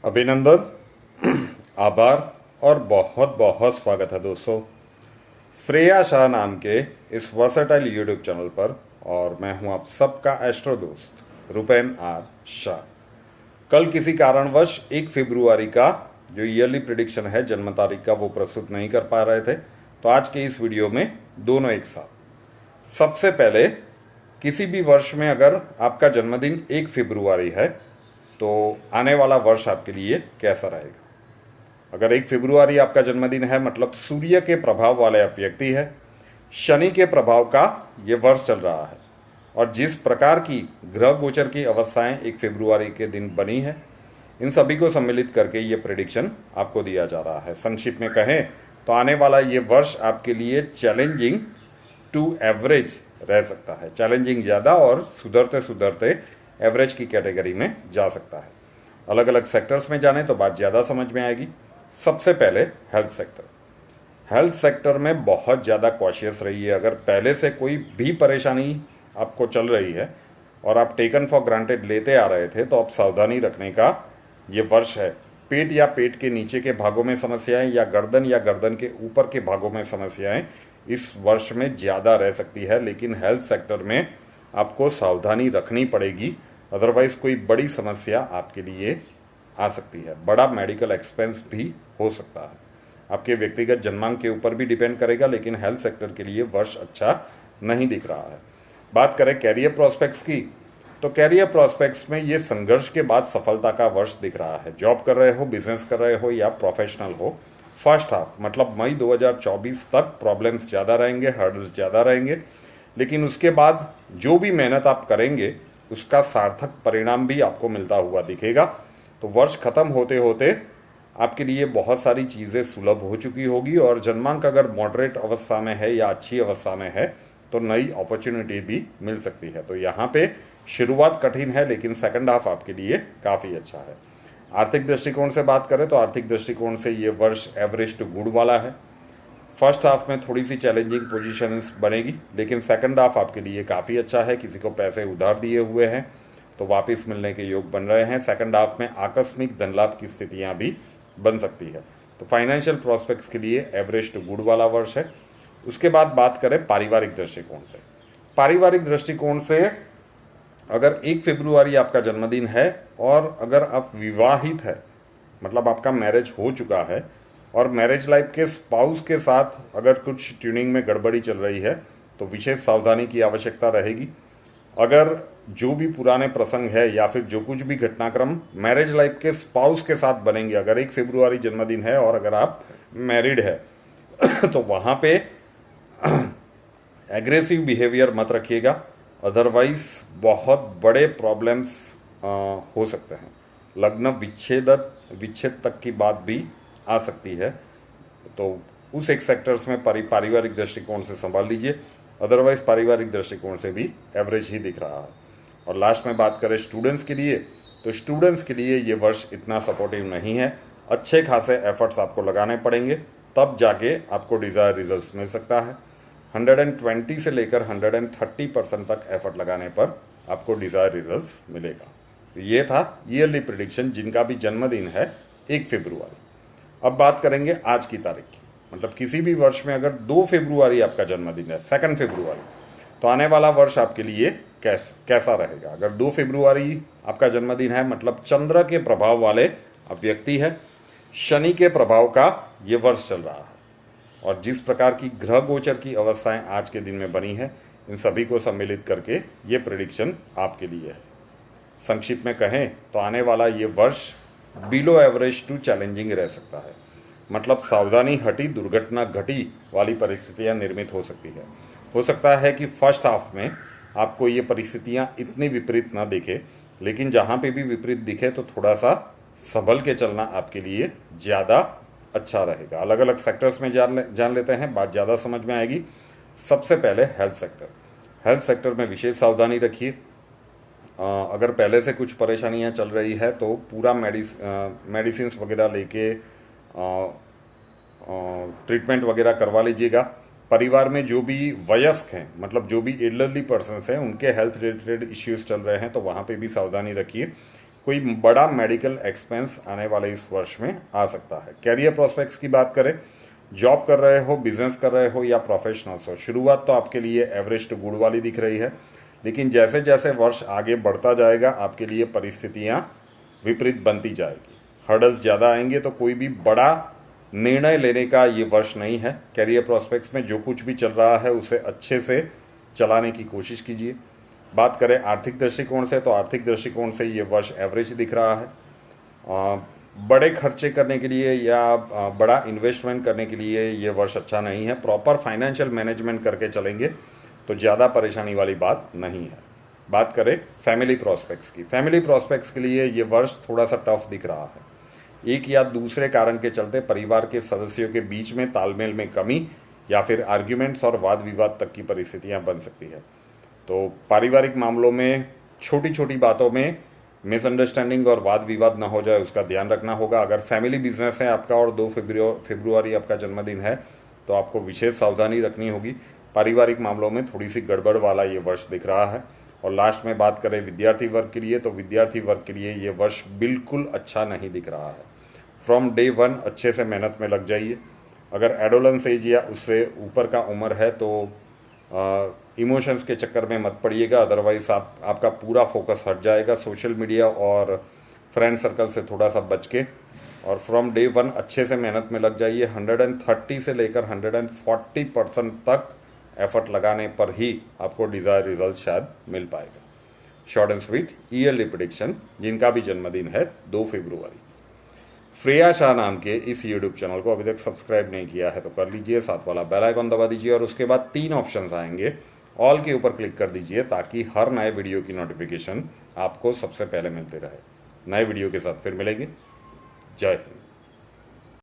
अभिनंदन, आभार और बहुत बहुत स्वागत है दोस्तों श्रेया शाह नाम के इस वर्सेटाइल यूट्यूब चैनल पर। और मैं हूं आप सबका एस्ट्रो दोस्त रुपेन आर शाह। कल किसी कारणवश 1 फरवरी का जो ईयरली प्रिडिक्शन है जन्म तारीख का वो प्रस्तुत नहीं कर पा रहे थे, तो आज के इस वीडियो में दोनों एक साथ। सबसे पहले, किसी भी वर्ष में अगर आपका जन्मदिन 1 फरवरी है तो आने वाला वर्ष आपके लिए कैसा रहेगा। अगर 1 फरवरी आपका जन्मदिन है मतलब सूर्य के प्रभाव वाले आप व्यक्ति है, शनि के प्रभाव का ये वर्ष चल रहा है और जिस प्रकार की ग्रह गोचर की अवस्थाएं 1 फरवरी के दिन बनी है, इन सभी को सम्मिलित करके ये प्रेडिक्शन आपको दिया जा रहा है। संक्षिप्त में कहें तो आने वाला ये वर्ष आपके लिए चैलेंजिंग टू एवरेज रह सकता है। चैलेंजिंग ज़्यादा और सुधरते सुधरते एवरेज की कैटेगरी में जा सकता है। अलग अलग सेक्टर्स में जाने तो बात ज़्यादा समझ में आएगी। सबसे पहले हेल्थ सेक्टर। हेल्थ सेक्टर में बहुत ज़्यादा कॉशियस रहिए। अगर पहले से कोई भी परेशानी आपको चल रही है और आप टेकन फॉर ग्रांटेड लेते आ रहे थे, तो अब सावधानी रखने का ये वर्ष है। पेट या पेट के नीचे के भागों में समस्याएं या गर्दन के ऊपर के भागों में समस्याएं इस वर्ष में ज़्यादा रह सकती है, लेकिन हेल्थ सेक्टर में आपको सावधानी रखनी पड़ेगी, अदरवाइज़ कोई बड़ी समस्या आपके लिए आ सकती है। बड़ा मेडिकल एक्सपेंस भी हो सकता है। आपके व्यक्तिगत जन्मांक के ऊपर भी डिपेंड करेगा, लेकिन हेल्थ सेक्टर के लिए वर्ष अच्छा नहीं दिख रहा है। बात करें कैरियर प्रॉस्पेक्ट्स की, तो कैरियर प्रॉस्पेक्ट्स में ये संघर्ष के बाद सफलता का वर्ष दिख रहा है। जॉब कर रहे हो, बिजनेस कर रहे हो या प्रोफेशनल हो, फर्स्ट हाफ मतलब मई 2024 तक प्रॉब्लम्स ज़्यादा रहेंगे, हर्डल्स ज़्यादा रहेंगे, लेकिन उसके बाद जो भी मेहनत आप करेंगे उसका सार्थक परिणाम भी आपको मिलता हुआ दिखेगा। तो वर्ष खत्म होते होते आपके लिए बहुत सारी चीज़ें सुलभ हो चुकी होगी और जन्मांक अगर मॉडरेट अवस्था में है या अच्छी अवस्था में है तो नई अपॉर्चुनिटी भी मिल सकती है। तो यहाँ पे शुरुआत कठिन है, लेकिन सेकंड हाफ आपके लिए काफ़ी अच्छा है। आर्थिक दृष्टिकोण से बात करें तो आर्थिक दृष्टिकोण से ये वर्ष एवरेज टू गुड वाला है। फर्स्ट हाफ में थोड़ी सी चैलेंजिंग पोजीशंस बनेगी, लेकिन सेकंड हाफ आपके लिए काफ़ी अच्छा है। किसी को पैसे उधार दिए हुए हैं तो वापस मिलने के योग बन रहे हैं। सेकंड हाफ में आकस्मिक धन लाभ की स्थितियां भी बन सकती है। तो फाइनेंशियल प्रॉस्पेक्ट्स के लिए एवरेज टू गुड वाला वर्ष है। उसके बाद बात करें पारिवारिक दृष्टिकोण से। पारिवारिक दृष्टिकोण से अगर 1 फरवरी आपका जन्मदिन है और अगर आप विवाहित है मतलब आपका मैरिज हो चुका है और मैरिज लाइफ के स्पाउस के साथ अगर कुछ ट्यूनिंग में गड़बड़ी चल रही है तो विशेष सावधानी की आवश्यकता रहेगी। अगर जो भी पुराने प्रसंग है या फिर जो कुछ भी घटनाक्रम मैरिज लाइफ के स्पाउस के साथ बनेंगे, अगर 1 फरवरी जन्मदिन है और अगर आप मैरिड है तो वहाँ पे एग्रेसिव बिहेवियर मत रखिएगा, अदरवाइज बहुत बड़े प्रॉब्लम्स हो सकते हैं। लग्न विच्छेद तक की बात भी आ सकती है। तो उस एक सेक्टर्स में पारिवारिक दृष्टिकोण से संभाल लीजिए, अदरवाइज पारिवारिक दृष्टिकोण से भी एवरेज ही दिख रहा है। और लास्ट में बात करें स्टूडेंट्स के लिए, तो स्टूडेंट्स के लिए ये वर्ष इतना सपोर्टिव नहीं है। अच्छे खासे एफर्ट्स आपको लगाने पड़ेंगे, तब जाके आपको डिज़ायर रिजल्ट्स मिल सकता है। 120 से लेकर 130% तक एफर्ट लगाने पर आपको डिज़ायर रिजल्ट्स मिलेगा। तो ये था ईयरली प्रिडिक्शन जिनका भी जन्मदिन है 1 फरवरी। अब बात करेंगे आज की तारीख की, मतलब किसी भी वर्ष में अगर 2 फरवरी आपका जन्मदिन है, 2 फरवरी, तो आने वाला वर्ष आपके लिए कैसा रहेगा। अगर 2 फरवरी आपका जन्मदिन है मतलब चंद्र के प्रभाव वाले आप व्यक्ति है, शनि के प्रभाव का ये वर्ष चल रहा है और जिस प्रकार की ग्रह गोचर की अवस्थाएं आज के दिन में बनी है, इन सभी को सम्मिलित करके ये प्रेडिक्शन आपके लिए है। संक्षिप्त में कहें तो आने वाला ये वर्ष बिलो एवरेज टू चैलेंजिंग रह सकता है, मतलब सावधानी हटी दुर्घटना घटी वाली परिस्थितियां निर्मित हो सकती है। हो सकता है कि फर्स्ट हाफ में आपको ये परिस्थितियां इतनी विपरीत ना दिखे, लेकिन जहाँ पे भी विपरीत दिखे तो थोड़ा सा संभल के चलना आपके लिए ज़्यादा अच्छा रहेगा। अलग अलग सेक्टर्स में जान लेते हैं, बात ज़्यादा समझ में आएगी। सबसे पहले हेल्थ सेक्टर। हेल्थ सेक्टर में विशेष सावधानी रखिए। अगर पहले से कुछ परेशानियां चल रही है तो पूरा मेडिसिन वगैरह लेके ट्रीटमेंट वगैरह करवा लीजिएगा। परिवार में जो भी वयस्क हैं मतलब जो भी एल्डरली पर्सन्स हैं उनके हेल्थ रिलेटेड इश्यूज चल रहे हैं तो वहाँ पे भी सावधानी रखिए। कोई बड़ा मेडिकल एक्सपेंस आने वाले इस वर्ष में आ सकता है। कैरियर प्रोस्पेक्ट्स की बात करें, जॉब कर रहे हो, बिजनेस कर रहे हो या प्रोफेशनल्स हो, शुरुआत तो आपके लिए एवरेज टू गुड वाली दिख रही है, लेकिन जैसे जैसे वर्ष आगे बढ़ता जाएगा आपके लिए परिस्थितियाँ विपरीत बनती जाएगी, हर्डल्स ज़्यादा आएंगे, तो कोई भी बड़ा निर्णय लेने का ये वर्ष नहीं है। कैरियर प्रोस्पेक्ट्स में जो कुछ भी चल रहा है उसे अच्छे से चलाने की कोशिश कीजिए। बात करें आर्थिक दृष्टिकोण से, तो आर्थिक दृष्टिकोण से ये वर्ष एवरेज दिख रहा है। बड़े खर्चे करने के लिए या बड़ा इन्वेस्टमेंट करने के लिए ये वर्ष अच्छा नहीं है। प्रॉपर फाइनेंशियल मैनेजमेंट करके चलेंगे तो ज़्यादा परेशानी वाली बात नहीं है। बात करें फैमिली प्रोस्पेक्ट्स की, फैमिली प्रोस्पेक्ट्स के लिए ये वर्ष थोड़ा सा टफ दिख रहा है। एक या दूसरे कारण के चलते परिवार के सदस्यों के बीच में तालमेल में कमी या फिर आर्ग्यूमेंट्स और वाद विवाद तक की परिस्थितियां बन सकती है। तो पारिवारिक मामलों में छोटी छोटी बातों में मिसअंडरस्टैंडिंग और वाद विवाद ना हो जाए, उसका ध्यान रखना होगा। अगर फैमिली बिजनेस है आपका और 2 फरवरी आपका जन्मदिन है तो आपको विशेष सावधानी रखनी होगी। पारिवारिक मामलों में थोड़ी सी गड़बड़ वाला ये वर्ष दिख रहा है। और लास्ट में बात करें विद्यार्थी वर्ग के लिए, तो विद्यार्थी वर्ग के लिए ये वर्ष बिल्कुल अच्छा नहीं दिख रहा है। फ्रॉम डे 1 अच्छे से मेहनत में लग जाइए। अगर एडोलेंस एज या उससे ऊपर का उम्र है तो इमोशंस के चक्कर में मत पड़िएगा, अदरवाइज आपका पूरा फोकस हट जाएगा। सोशल मीडिया और फ्रेंड सर्कल से थोड़ा सा बच के और फ्रॉम डे 1 अच्छे से मेहनत में लग जाइए। 130 से लेकर 140% तक एफर्ट लगाने पर ही आपको डिज़ायर रिजल्ट शायद मिल पाएगा। Short and sweet yearly prediction जिनका भी जन्मदिन है 2 फरवरी। श्रेया शाह नाम के इस यूट्यूब चैनल को अभी तक सब्सक्राइब नहीं किया है तो कर लीजिए, साथ वाला बेल आइकन दबा दीजिए और उसके बाद 3 ऑप्शंस आएंगे, ऑल के ऊपर क्लिक कर दीजिए ताकि हर नए वीडियो की नोटिफिकेशन आपको सबसे पहले मिलते रहे। नए वीडियो के साथ फिर मिलेंगे। जय हिंद।